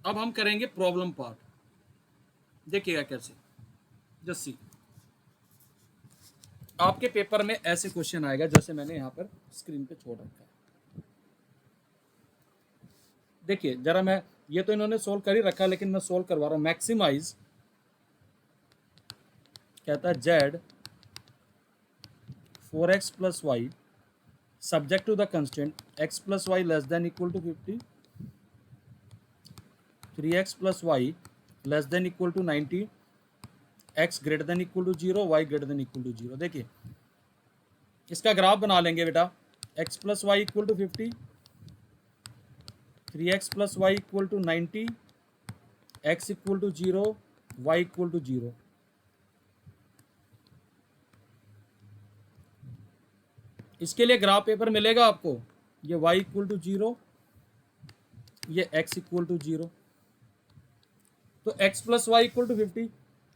अब हम करेंगे प्रॉब्लम पार्ट, देखिएगा कैसे। जस्ट सी, आपके पेपर में ऐसे क्वेश्चन आएगा जैसे मैंने यहां पर स्क्रीन पे छोड़ रखा है। देखिए जरा, मैं ये तो इन्होंने सोल्व कर ही रखा है, लेकिन मैं सोल्व करवा रहा हूं। मैक्सिमाइज, कहता है Z 4x plus Y subject to the constant x plus Y less than equal to 50, 3x plus Y less than equal to 90, x greater than equal to 0, y greater than equal to 0। देखिए इसका graph बना लेंगे बेटा। x plus Y equal to 50, 3x plus Y equal to 90, x equal to 0, y equal to 0। इसके लिए graph paper मिलेगा आपको। ये y इक्वल टू 0, ये x इक्वल टू 0। तो x plus Y equal to 50,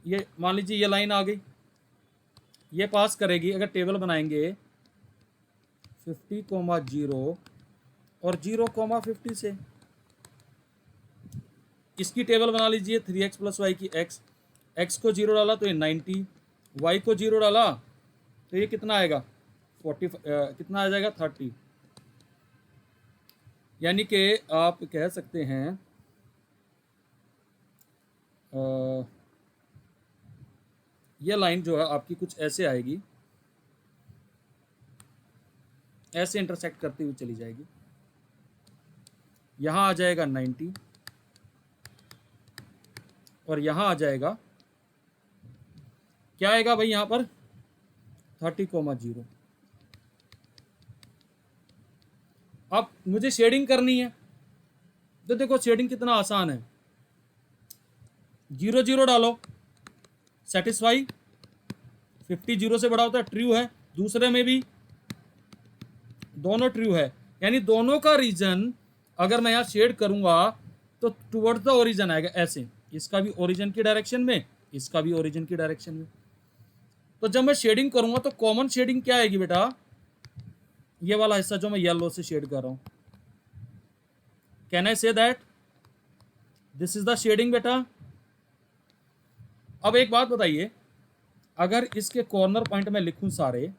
ये मान लीजिए ये लाइन आ गई, ये पास करेगी। अगर टेबल बनाएंगे 50,0 और 0,50 से, इसकी टेबल बना लीजिए 3x प्लस वाई की। x को 0 डाला तो ये 90, y को 0 डाला तो ये कितना आएगा 40, कितना आ जाएगा 30। यानी कि आप कह सकते हैं ये लाइन जो है आपकी कुछ ऐसे आएगी, ऐसे इंटरसेक्ट करती हुई चली जाएगी। यहां आ जाएगा 90 और यहां आ जाएगा, क्या आएगा भाई यहां पर 30,0। अब मुझे शेडिंग करनी है, तो देखो शेडिंग कितना आसान है। 0 0 डालो, सेटिस्फाई। 50 0 से बड़ा होता है, ट्रू है। दूसरे में भी दोनों ट्रू है, यानी दोनों का रीजन अगर मैं यहां शेड करूंगा तो टुवर्ड्स द ओरिजिन आएगा ऐसे। इसका भी ओरिजिन की डायरेक्शन में, इसका भी ओरिजिन की डायरेक्शन में। तो जब मैं शेडिंग करूंगा तो कॉमन शेडिंग क्या आएगी बेटा, ये वाला हिस्सा जो मैं येलो से शेड कर रहा हूं। Can I say that this is the shading बेटा। अब एक बात बताइए, अगर इसके कॉर्नर पॉइंट में लिखूं सारे,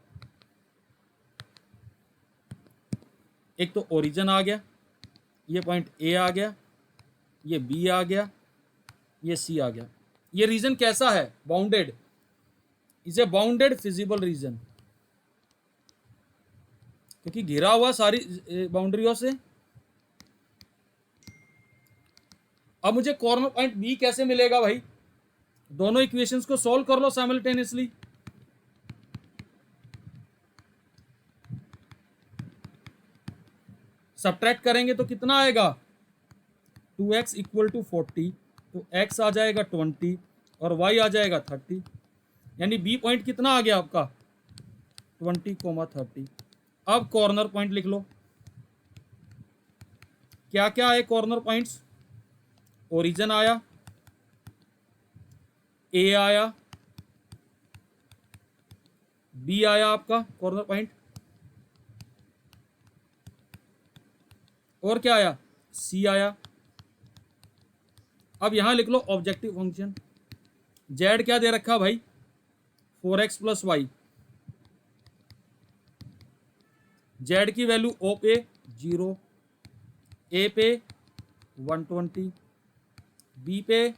एक तो ओरिजिन आ गया, ये पॉइंट ए आ गया, ये बी आ गया, ये सी आ गया। ये रीजन कैसा है, bounded, is a bounded feasible region, क्योंकि घिरा हुआ सारी बाउंड्रियों से। अब मुझे कॉर्नर पॉइंट बी कैसे मिलेगा भाई, दोनों इक्वेशंस को सॉल्व कर लो साइमल्टेनियसली। सब्ट्रैक्ट करेंगे तो कितना आएगा 2x इक्वल टू 40, तो x आ जाएगा 20 और y आ जाएगा 30, यानी b पॉइंट कितना आ गया आपका 20,30। अब कॉर्नर पॉइंट लिख लो, क्या क्या आए कॉर्नर पॉइंट्स, ओरिजिन आया, ए आया, बी आया आपका कॉर्नर पॉइंट, और क्या आया सी आया। अब यहां लिख लो ऑब्जेक्टिव फंक्शन। जेड क्या दे रखा भाई 4x प्लस वाई, जेड की वैल्यू ओ पे 0, ए पे 120, बी पे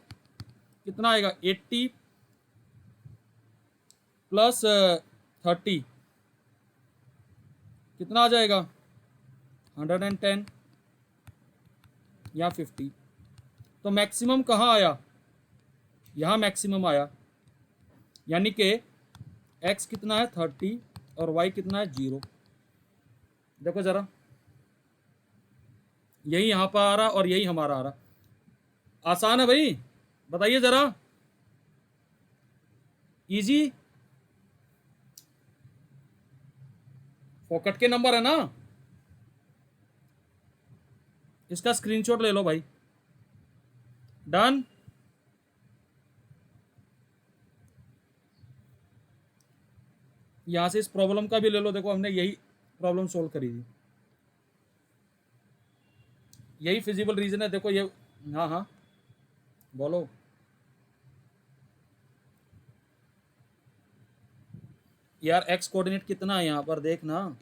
कितना आएगा 80 प्लस 30, कितना आ जाएगा 110 या 50। तो मैक्सिमम कहाँ आया, यहाँ मैक्सिमम आया, यानी कि x कितना है 30 और y कितना है 0। देखो जरा, यही यहां पर आ रहा और यही हमारा आ रहा। आसान है भाई, बताइए जरा, इजी, फोकट के नंबर है ना। इसका स्क्रीनशॉट ले लो भाई, डन। यहां से इस प्रॉब्लम का भी ले लो, देखो हमने यही प्रॉब्लम सोल्व करी थी, यही फिजिबल रीजन है। देखो ये, हाँ हाँ बोलो। यार एक्स कोऑर्डिनेट कितना है यहाँ पर देखना,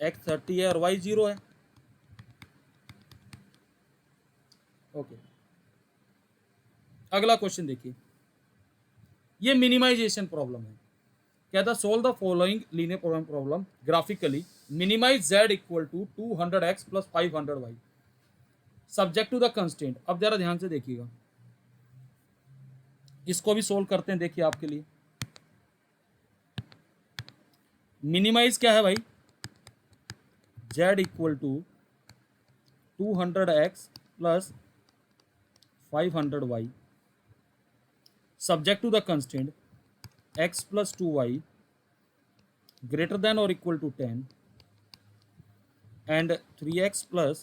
एक्स 30 है और वाई 0 है। ओके, अगला क्वेश्चन देखिए, ये मिनिमाइजेशन प्रॉब्लम है। कहता solve the following linear program problem graphically, minimise z equal to 200x plus 500y subject to the constant. अब जरा ध्यान से देखिएगा, इसको भी सोल्व करते हैं। देखिए आपके लिए मिनिमाइज क्या है भाई, z equal to 200x plus 500y subject to the constant x plus 2y greater than or equal to 10 and 3x plus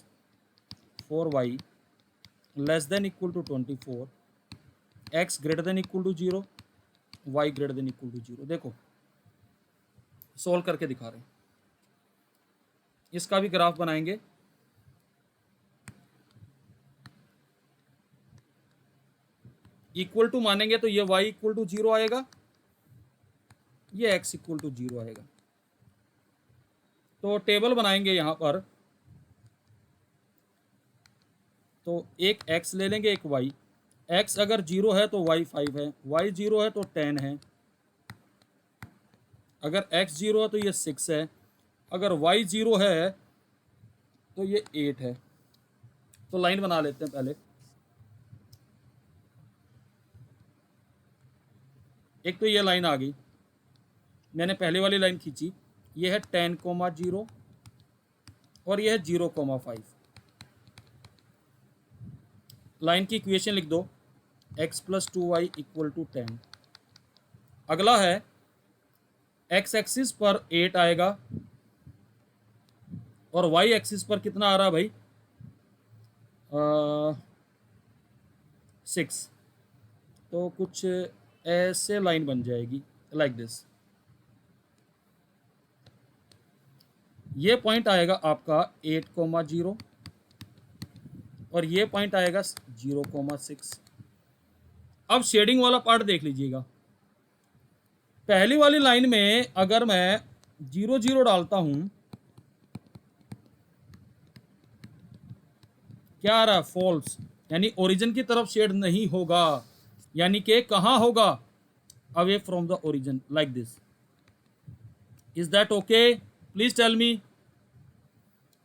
4y less than equal to 24, x greater than equal to 0, y greater than equal to 0। देखो solve करके दिखा रहे हैं, इसका भी graph बनाएंगे। Equal to मानेंगे तो ये y इक्वल टू 0 आएगा, ये x इक्वल टू 0 आएगा। तो टेबल बनाएंगे यहाँ पर, तो एक x ले लेंगे, एक y। x अगर 0 है तो y 5 है, y 0 है तो 10 है, अगर x 0 है तो ये 6 है, अगर y 0 है तो ये 8 है। तो लाइन बना लेते हैं पहले। एक तो ये लाइन आ गई, मैंने पहले वाली लाइन खींची, ये है 10,0 और ये है 0,5। लाइन की इक्वेशन लिख दो, x plus 2y equal to 10। अगला है x एक्सिस पर 8 आएगा और y एक्सिस पर कितना आ रहा है भाई, 6। तो कुछ ऐसे लाइन बन जाएगी लाइक दिस। ये पॉइंट आएगा आपका 8,0 और ये पॉइंट आएगा 0,6। अब शेडिंग वाला पार्ट देख लीजिएगा। पहली वाली लाइन में अगर मैं 0 0 डालता हूं, क्या आ रहा है, फॉल्स, यानी ओरिजिन की तरफ शेड नहीं होगा, यानी कि कहां होगा, away from the origin like this. Is that okay, please tell me.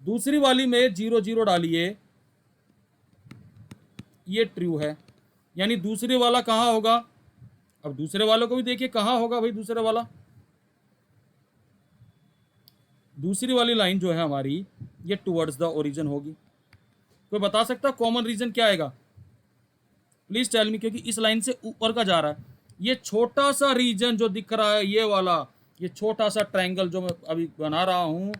दूसरी वाली में 0 0 डालिए, ये ट्रू है, यानी दूसरे वाला कहां होगा। अब दूसरे वालों को भी देखिए कहां होगा भाई, दूसरे वाला, दूसरी वाली लाइन जो है हमारी, ये टुवर्ड्स द ओरिजिन होगी। कोई बता सकता कॉमन रीजन क्या आएगा, प्लीज टेल मी, क्योंकि इस लाइन से ऊपर का जा रहा है। ये छोटा सा रीजन जो दिख रहा है, ये वाला, ये छोटा सा ट्रायंगल जो मैं अभी बना रहा हूं,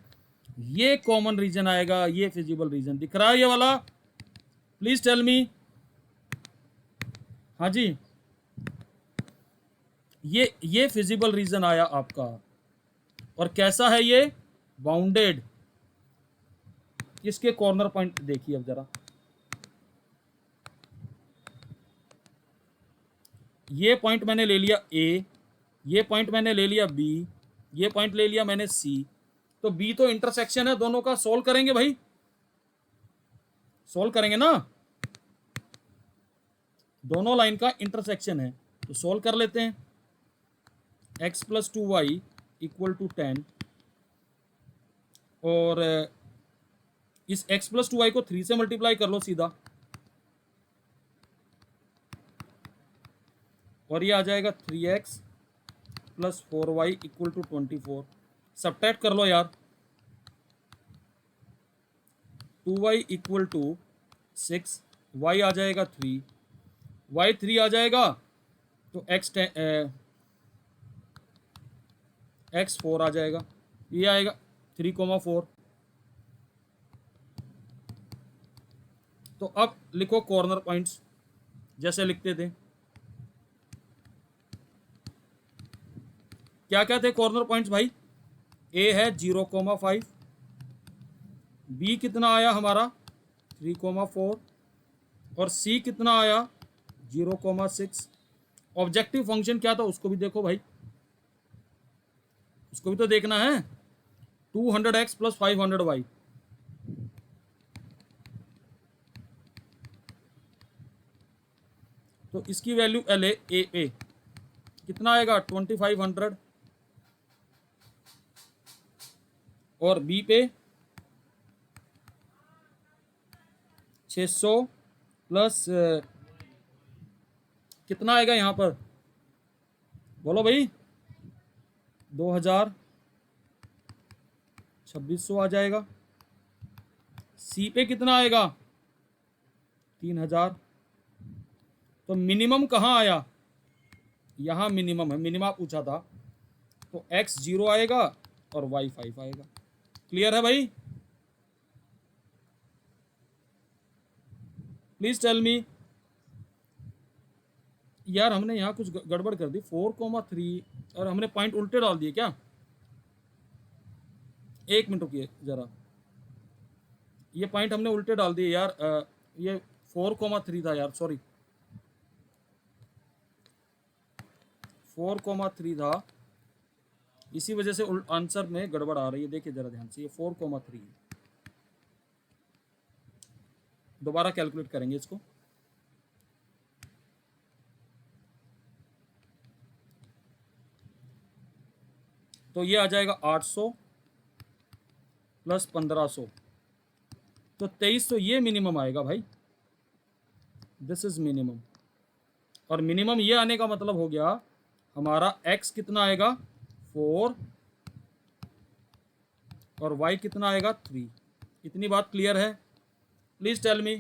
ये कॉमन रीजन आएगा। ये फिजिबल रीजन दिख रहा है, ये वाला, प्लीज टेल मी। हाँ जी, ये फिजिबल रीजन आया आपका। और कैसा है ये, बाउंडेड। इसके कॉर्नर पॉइंट देखिए अब जरा, ये पॉइंट मैंने ले लिया ए, ये पॉइंट मैंने ले लिया बी, ये पॉइंट ले लिया मैंने सी। तो बी तो इंटरसेक्शन है दोनों का, सोल्व करेंगे भाई, सोल्व करेंगे ना, दोनों लाइन का इंटरसेक्शन है, तो सोल्व कर लेते हैं। x plus 2y equal to 10 और इस x प्लस 2y को 3 से मल्टीप्लाई कर लो सीधा, और ये आ जाएगा 3x plus 4y equal to 24। Subtract कर लो यार, 2y इक्वल टू 6, y आ जाएगा 3, y 3 आ जाएगा तो x 4 आ जाएगा, ये आएगा 3,4। तो अब लिखो कॉर्नर पॉइंट्स जैसे लिखते थे। क्या क्या थे कॉर्नर पॉइंट्स भाई, ए है 0,5, बी कितना आया हमारा 3,4 और सी कितना आया 0,6। ऑब्जेक्टिव फंक्शन क्या था उसको भी देखो भाई, उसको भी तो देखना है। 200x प्लस 500y, तो इसकी वैल्यू एल ए कितना आएगा 2500, और बी पे 600 प्लस कितना आएगा यहाँ पर, बोलो भाई, 2000, 2600 आ जाएगा। सी पे कितना आएगा 3000। तो मिनिमम कहाँ आया, यहाँ मिनिमम है, मिनिमम पूछा था, तो x 0 आएगा और y 5 आएगा। क्लियर है भाई? Please tell me. यार हमने यहाँ कुछ गड़बड़ कर दी, 4,3 और हमने पॉइंट उल्टे डाल दिए क्या? एक मिनट रुकिए जरा, ये पॉइंट हमने उल्टे डाल दिए यार। ये 4,3 था यार, सॉरी 4,3 था, इसी वजह से आंसर में गड़बड़ आ रही है। देखिए जरा ध्यान से, ये 4,3 है। दोबारा कैलकुलेट करेंगे इसको। तो ये आ जाएगा 800 प्लस 1500, तो 2300। ये मिनिमम आएगा भाई, दिस इज मिनिमम। और मिनिमम ये आने का मतलब हो गया हमारा x कितना आएगा 4 और y कितना आएगा 3। इतनी बात क्लियर है? Please tell me.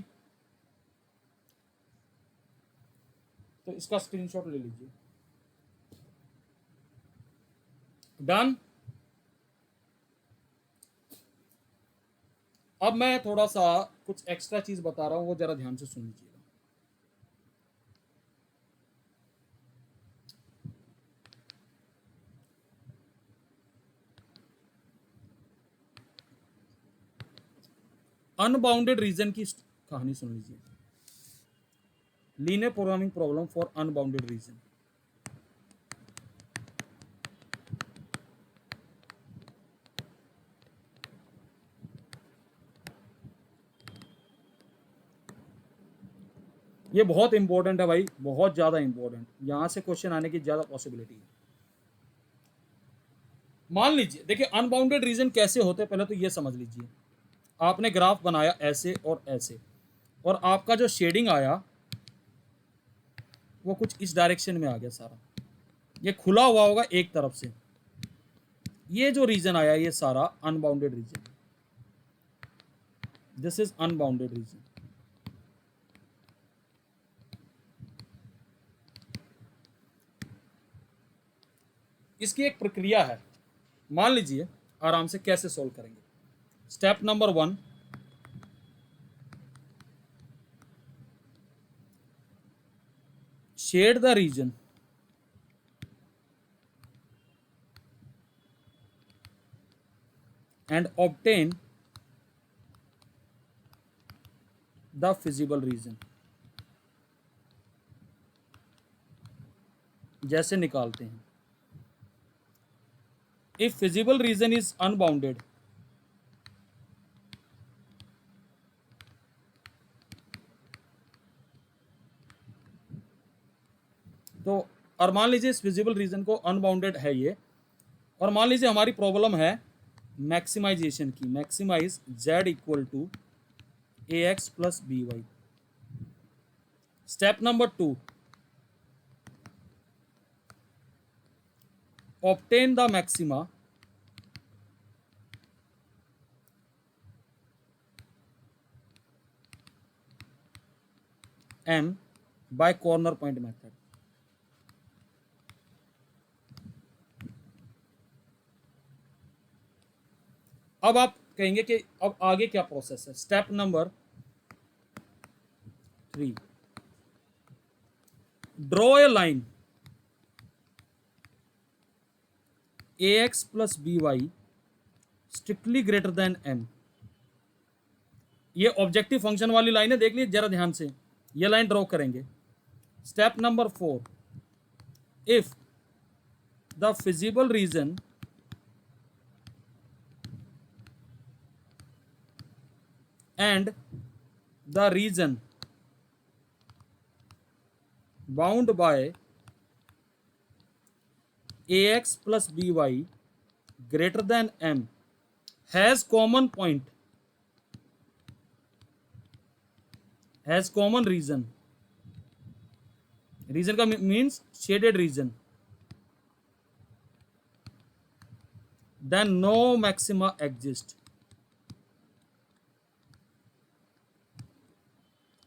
तो इसका स्क्रीनशॉट ले लीजिए। डन। अब मैं थोड़ा सा कुछ एक्स्ट्रा चीज बता रहा हूं, वो जरा ध्यान से सुन लीजिएगा। अनबाउंडेड रीजन की कहानी सुन लीजिए। Linear programming problem for unbounded region. ये बहुत इंपॉर्टेंट है भाई, बहुत ज्यादा इंपॉर्टेंट, यहां से क्वेश्चन आने की ज्यादा पॉसिबिलिटी है। मान लीजिए, देखिए अनबाउंडेड रीजन कैसे होते हैं, पहले तो ये समझ लीजिए। आपने ग्राफ बनाया ऐसे और ऐसे, और आपका जो शेडिंग आया वो कुछ इस डायरेक्शन में आ गया सारा, ये खुला हुआ होगा एक तरफ से। ये जो रीजन आया ये सारा unbounded region, this is unbounded region. इसकी एक प्रक्रिया है, मान लीजिए आराम से कैसे सॉल्व करेंगे। Step number 1, shade the region and obtain the feasible region। जैसे निकालते हैं, if feasible region is unbounded, तो और मान लीजिए इस फिजिबल रीजन को अनबाउंडेड है ये, और मान लीजिए हमारी प्रॉब्लम है मैक्सिमाइजेशन की, maximize z equal to ax plus by। Step number 2, obtain the maxima m by corner point method. अब आप कहेंगे कि अब आगे क्या प्रोसेस है। Step number 3, draw a line ax plus by strictly greater than m। ये ऑब्जेक्टिव फंक्शन वाली लाइन है, देख लीजिए जरा ध्यान से, ये लाइन ड्रॉ करेंगे। Step number 4, if the feasible reason and the reason bound by ax plus by greater than m has common point, has common region, region का means shaded region, then no maxima exist.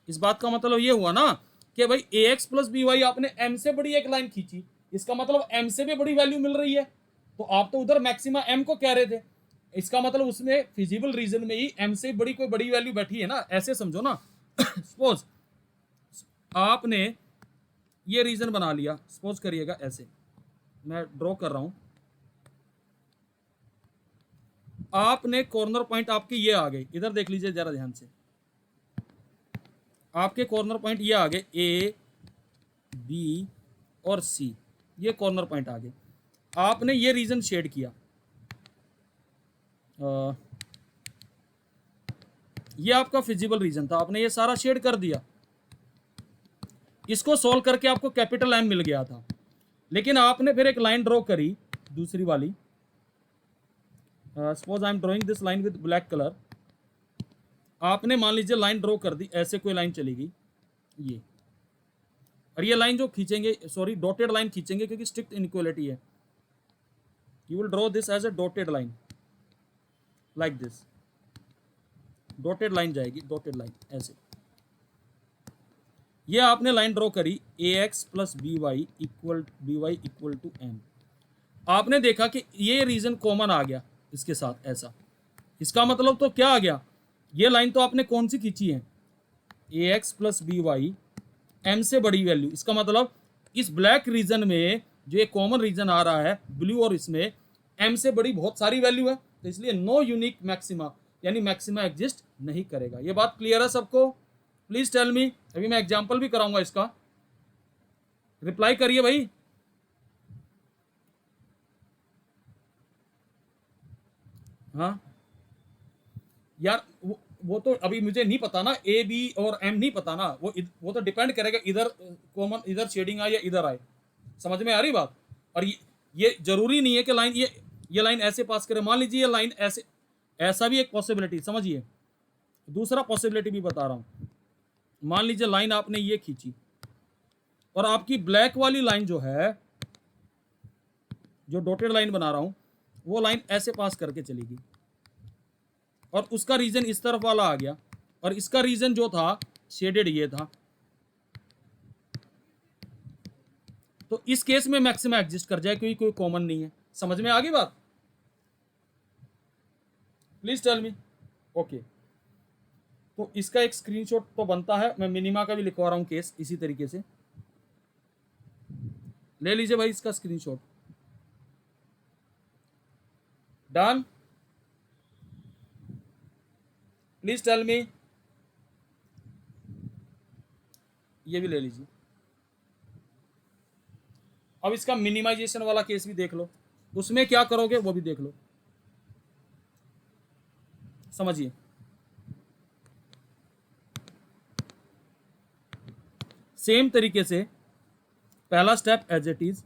इस बात का मतलब ये हुआ ना कि भाई a x plus b y आपने एम से बड़ी एक लाइन खींची, इसका मतलब एम से भी बड़ी वैल्यू मिल रही है, तो आप तो उधर मैक्सिमा एम को कह रहे थे, इसका मतलब उसमें फिजिबल रीजन में ही एम से बड़ी कोई बड़ी वैल्यू बैठी है ना, ऐसे समझो ना। सपोज आपने ये रीजन बना लिया, सपोज करिएगा ऐसे, मैं ड्रॉ कर रहा हूं, आपने कॉर्नर पॉइंट आपके ये आ गए, इधर देख लीजिए जरा ध्यान से, आपके कॉर्नर पॉइंट ये आ गए ए बी और सी, ये कॉर्नर पॉइंट आ गए, आपने ये रीजन शेड किया, ये आपका फिजिबल रीजन था, आपने ये सारा शेड कर दिया, इसको सोल्व करके आपको कैपिटल एम मिल गया था, लेकिन आपने फिर एक लाइन ड्रॉ करी दूसरी वाली, suppose I am drawing this line with black colour, आपने मान लीजिए लाइन ड्रॉ कर दी, ऐसे कोई लाइन चलेगी ये, और ये लाइन जो खींचेंगे, सॉरी डॉटेड लाइन खींचेंगे क्योंकि स्ट्रिक्ट इनइक्वालिटी है, you will draw this as a dotted line like this, dotted line जाएगी, डॉटेड लाइन ऐसे, ये आपने लाइन ड्रॉ करी a x plus b y equal to m, आपने देखा कि ये रीजन कॉमन आ गया इसके साथ ऐसा, इसका मतलब तो क्या आ गया, ये लाइन तो आपने कौन सी खींची है, a x plus b y m से बड़ी वैल्यू, इसका मतलब इस ब्लैक रीजन में जो ये कॉमन रीजन आ रहा है ब्लू और इसमें एम से बड़ी बहुत सारी वैल्यू है, तो इसलिए नो यूनिक मैक्सिमा, यानी मैक्सिमा एग्जिस्ट नहीं करेगा। ये बात क्लियर है सबको? प्लीज टेल मी, अभी मैं एग्जांपल भी कराऊंगा इसका, रिप्लाई करिए भाई। हाँ यार, वो तो अभी मुझे नहीं पता ना, ए बी और एम नहीं पता ना, वो तो डिपेंड करेगा इधर कॉमन, इधर शेडिंग आए या इधर आए, समझ में आ रही बात? और ये जरूरी नहीं है कि लाइन ये लाइन ऐसे पास करे, मान लीजिए ये लाइन ऐसे, ऐसा भी एक पॉसिबिलिटी, समझिए दूसरा पॉसिबिलिटी भी बता रहा हूं, मान लीजिए लाइन आपने ये खींची और आपकी ब्लैक वाली लाइन जो है, जो डॉटेड लाइन बना रहा हूं, वो लाइन ऐसे पास करके चलेगी और उसका रीजन इस तरफ वाला आ गया, और इसका रीजन जो था शेडेड ये था, तो इस केस में मैक्सिमा एग्जिस्ट कर जाए क्योंकि कोई कॉमन नहीं है। समझ में आ गई बात? Please tell me. ओके, तो इसका एक स्क्रीनशॉट तो बनता है, मैं मिनिमा का भी लिखवा रहा हूं केस, इसी तरीके से ले लीजिए भाई इसका screenshot. Done? Please tell me. ये भी ले लीजिए। अब इसका मिनिमाइजेशन वाला केस भी देख लो, उसमें क्या करोगे वो भी देख लो, समझिए। सेम तरीके से पहला स्टेप एज इट इज,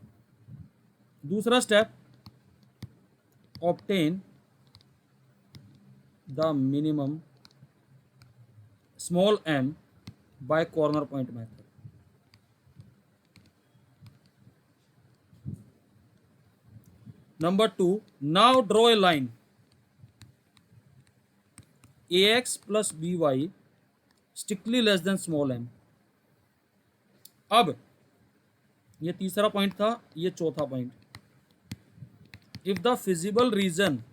दूसरा step obtain the minimum small m by corner point method. Number 2, now draw a line ax plus by strictly less than small m. अब ये तीसरा पॉइंट था, ये चौथा point, if the feasible region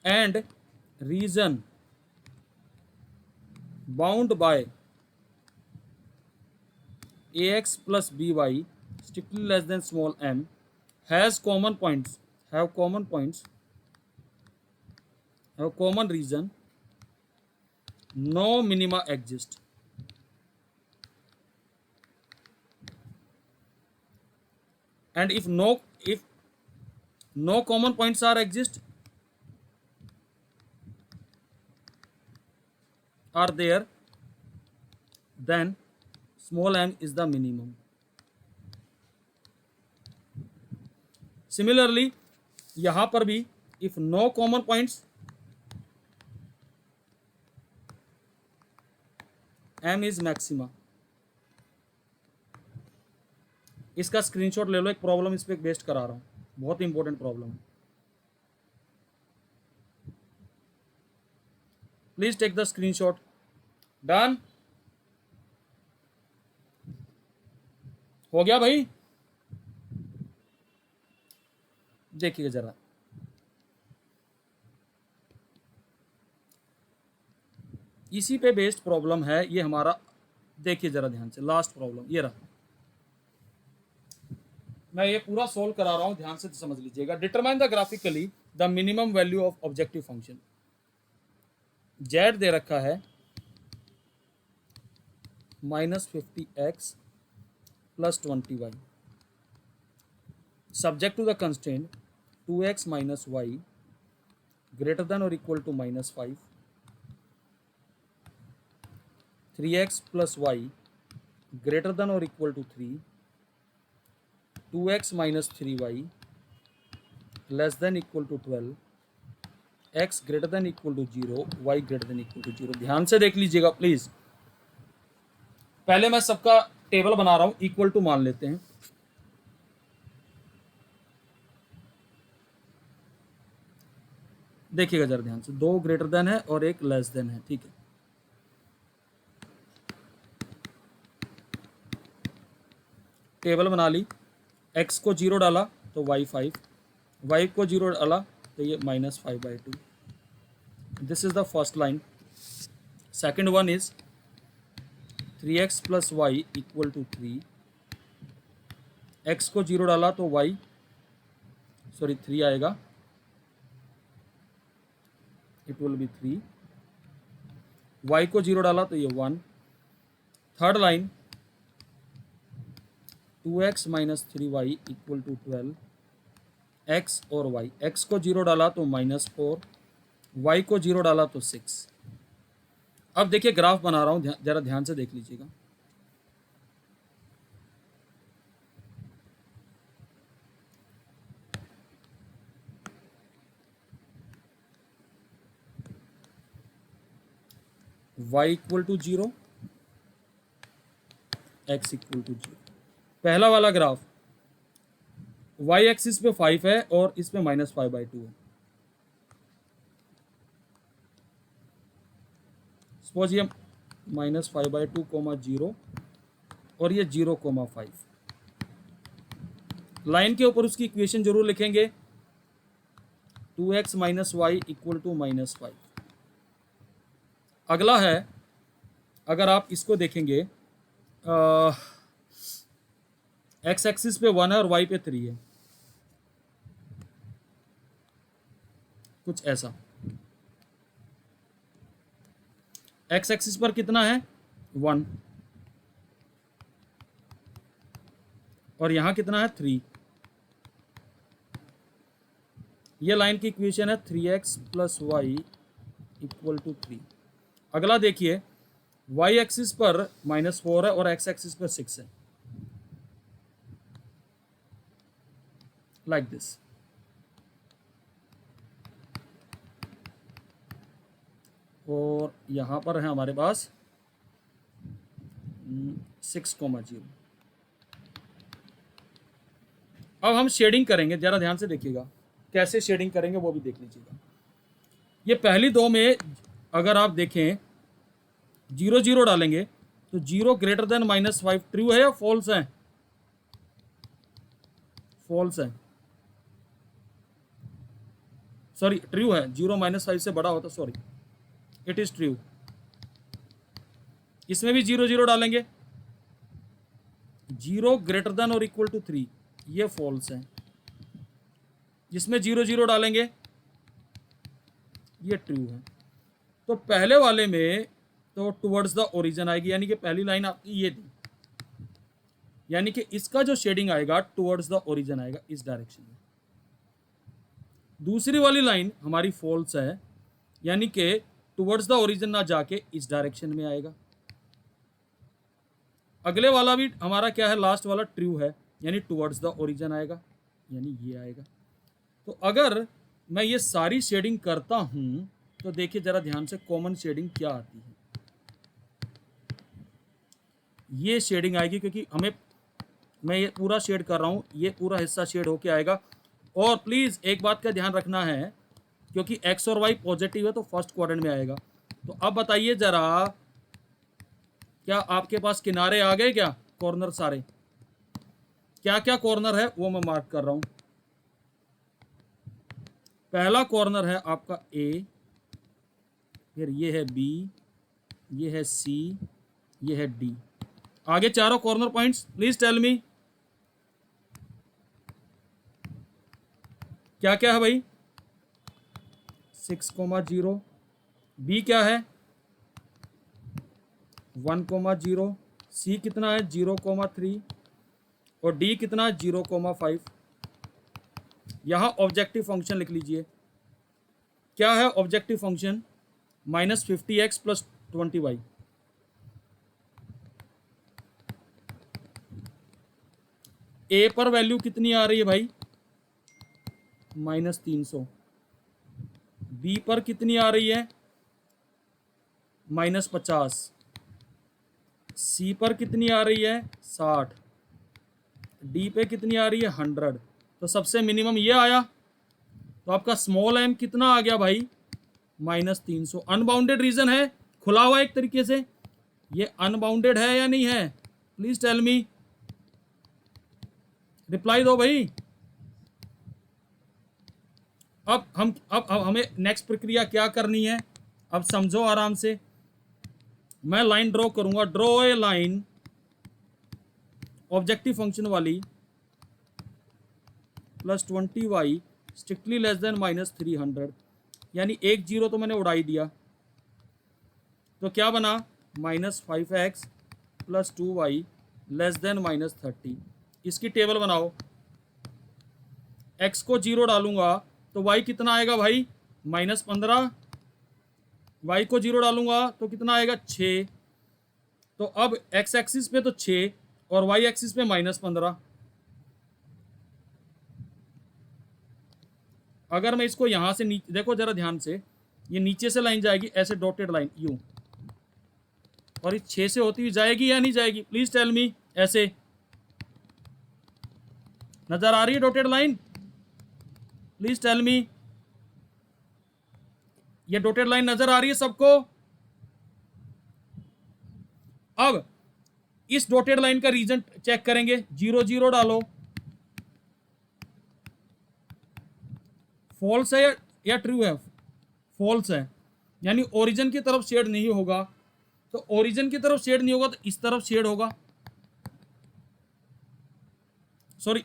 and region bound by ax plus by strictly less than small m have common region, no minima exist. And if no common points are there, then small m is the minimum. Similarly, यहां पर भी if no common points, m is maxima. इसका screenshot ले लो, एक problem इस पे based करा रहा हूं, बहुत इंपॉर्टेंट प्रॉब्लम है. Please take the screenshot. Done हो गया भाई? देखिए जरा, इसी पे बेस्ड प्रॉब्लम है ये हमारा. देखिए जरा ध्यान से, लास्ट प्रॉब्लम ये रहा. मैं ये पूरा सोल्व करा रहा हूं, ध्यान से समझ लीजिएगा. Determine the graphically the minimum value of objective function. Z दे रखा है -50x + 20y, subject to the constraint 2x - y greater than or equal to -5, 3x + y greater than or equal to 3, 2x - 3y less than equal to 12, x greater than equal to 0, y greater than equal to 0. ध्यान से देख लीजिएगा please. पहले मैं सबका table बना रहा हूं, इक्वल टू मान लेते हैं. देखिएगा जरा ध्यान से, 2 ग्रेटर देन है और 1 लेस देन है. ठीक है, टेबल बना ली. x को 0 डाला तो y 5, y को 0 डाला तो ये -5/2. This is the first line. Second one is 3x + y = 3. x को 0 डाला तो 3 आएगा, इट विल बी 3. y को 0 डाला तो ये 1. Third line 2x - 3y = 12, x और y. x को 0 डाला तो -4, y को 0 डाला तो 6. अब देखिए ग्राफ बना रहा हूं, जरा ध्यान से देख लीजिएगा. y = 0, x = 0. पहला वाला ग्राफ y एक्सिस पे 5 है और इस पे -5/2 है. सपोज ये -5/2, 0 और ये 0,5. लाइन के ऊपर उसकी इक्वेशन जरूर लिखेंगे. 2x - y = -5. अगला है, अगर आप इसको देखेंगे, x एक्सिस पे 1 है और y पे 3 है, कुछ ऐसा. x एक्सिस पर कितना है 1 और यहां कितना है 3. ये लाइन की इक्वेशन है 3x + y = 3. अगला देखिए, y एक्सिस पर -4 है और x एक्सिस पर 6 है, लाइक दिस. और यहां पर है हमारे पास 6,0. अब हम शेडिंग करेंगे, जरा ध्यान से देखिएगा कैसे शेडिंग करेंगे वो भी देख लीजिएगा. ये पहली दो में अगर आप देखें 0 0 डालेंगे तो 0 ग्रेटर देन -5 ट्रू है या फॉल्स है? फॉल्स है, सॉरी ट्रू है. 0 -5 से बड़ा होता, सॉरी, इट इज ट्रू. इसमें भी 0 0 डालेंगे, 0 ग्रेटर देन और इक्वल टू 3, ये फॉल्स है. जिसमें 0 0 डालेंगे ये ट्रू है. तो पहले वाले में तो टुवर्ड्स द ओरिजिन आएगी, यानी कि पहली लाइन आपकी ये थी, यानी कि इसका जो शेडिंग आएगा टुवर्ड्स द ओरिजिन आएगा इस डायरेक्शन में। दूसरी वाली लाइन हमारी फॉल्स है, यानी कि टुवर्ड्स द ओरिजिन ना जाके इस डायरेक्शन में आएगा। अगले वाला भी हमारा क्या है, लास्ट वाला ट्रू है, यानी टुवर्ड्स द ओरिजिन आएगा, यानी ये आएगा। तो अगर मैं ये सारी शेडिंग करता हूं तो देखिए जरा ध्यान से कॉमन शेडिंग क्या आती है। ये शेडिंग आएगी, क्योंकि हमें, मैं ये पूरा शेड कर रहा हूं, ये पूरा हिस्सा शेड होके आएगा। और प्लीज एक बात का ध्यान रखना है, क्योंकि एक्स और वाई पॉजिटिव है तो फर्स्ट क्वाड्रेंट में आएगा। तो अब बताइए जरा, क्या आपके पास किनारे आ गए क्या, कॉर्नर सारे? क्या क्या कॉर्नर है वो मैं मार्क कर रहा हूं। पहला कॉर्नर है आपका ए, फिर ये है बी, ये है सी, ये है डी। आगे चारों corner points please tell me क्या क्या है भाई। 6,0, बी क्या है 1,0, सी कितना है 0,3 और डी कितना है 0,5। यहां ऑब्जेक्टिव फंक्शन लिख लीजिए। क्या है ऑब्जेक्टिव फंक्शन? -50x + 20y। ए पर वैल्यू कितनी आ रही है भाई? -300। बी पर कितनी आ रही है? -50। सी पर कितनी आ रही है? 60। डी पे कितनी आ रही है? 100। तो सबसे मिनिमम ये आया। तो आपका स्मॉल एम कितना आ गया भाई? -300। अनबाउंडेड रीजन है, खुला हुआ एक तरीके से। ये अनबाउंडेड है या नहीं है? प्लीज टेल मी, रिप्लाई दो भाई। अब हमें नेक्स्ट प्रक्रिया क्या करनी है, अब समझो आराम से। मैं लाइन ड्रॉ करूंगा, draw a line objective function वाली +20y स्ट्रिक्टली लेस देन -300, यानी 1 0 तो मैंने उड़ाई दिया। तो क्या बना? -5x + 2y less than -30। इसकी टेबल बनाओ। x को 0 डालूंगा तो y कितना आएगा भाई? -15। y को 0 डालूंगा तो कितना आएगा? 6। तो अब x एक्सिस पे तो 6 और y एक्सिस पे -15। अगर मैं इसको यहां से नीचे, देखो जरा ध्यान से, ये नीचे से लाइन जाएगी ऐसे डॉटेड लाइन यूं, और इस 6 से होती हुई जाएगी या नहीं जाएगी? Please tell me. ऐसे नजर आ रही है dotted line? Please tell me, ये डॉटेड लाइन नजर आ रही है सबको? अब इस डॉटेड लाइन का रीजन चेक करेंगे। 0 0 डालो, फॉल्स है या ट्रू है? फॉल्स है, यानी ओरिजिन की तरफ शेड नहीं होगा। तो ओरिजिन की तरफ शेड नहीं होगा तो इस तरफ शेड होगा। Sorry,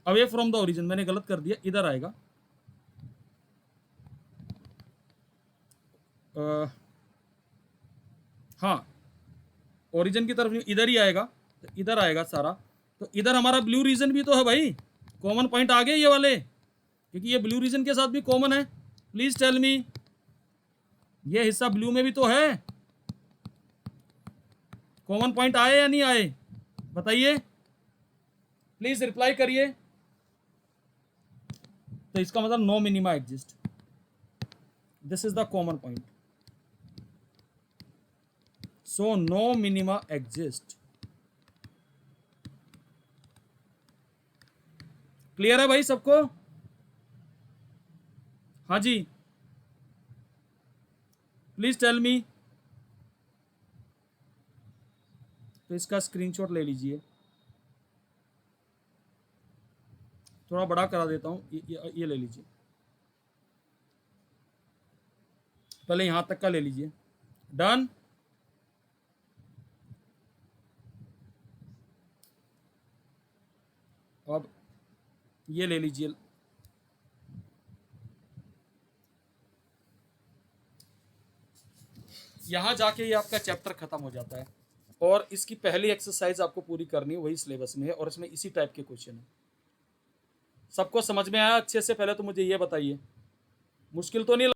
away from the origin, मैंने गलत कर दिया, इधर आएगा। हाँ, ओरिजिन की तरफ इधर ही आएगा, तो इधर आएगा सारा। तो इधर हमारा ब्लू रीजन भी तो है भाई, कॉमन पॉइंट आ गए ये वाले, क्योंकि ये ब्लू रीजन के साथ भी कॉमन है। प्लीज टेल मी, ये हिस्सा ब्लू में भी तो है। कॉमन पॉइंट आए या नहीं आए बताइए, प्लीज रिप्लाई करिए। तो इसका मतलब no minima exist, this is the common point. So no minima exist. Clear है भाई सबको? हाँ जी, प्लीज टेल मी। तो इसका स्क्रीनशॉट ले लीजिए, थोड़ा बड़ा करा देता हूं, ये ले लीजिए, पहले यहां तक का ले लीजिए। डन। अब ये ले लीजिए, यहाँ जाके ये आपका चैप्टर खत्म हो जाता है और इसकी पहली एक्सरसाइज आपको पूरी करनी है, वही सिलेबस में है और इसमें इसी टाइप के क्वेश्चन है। सबको समझ में आया अच्छे से? पहले तो मुझे ये बताइए, मुश्किल तो नहीं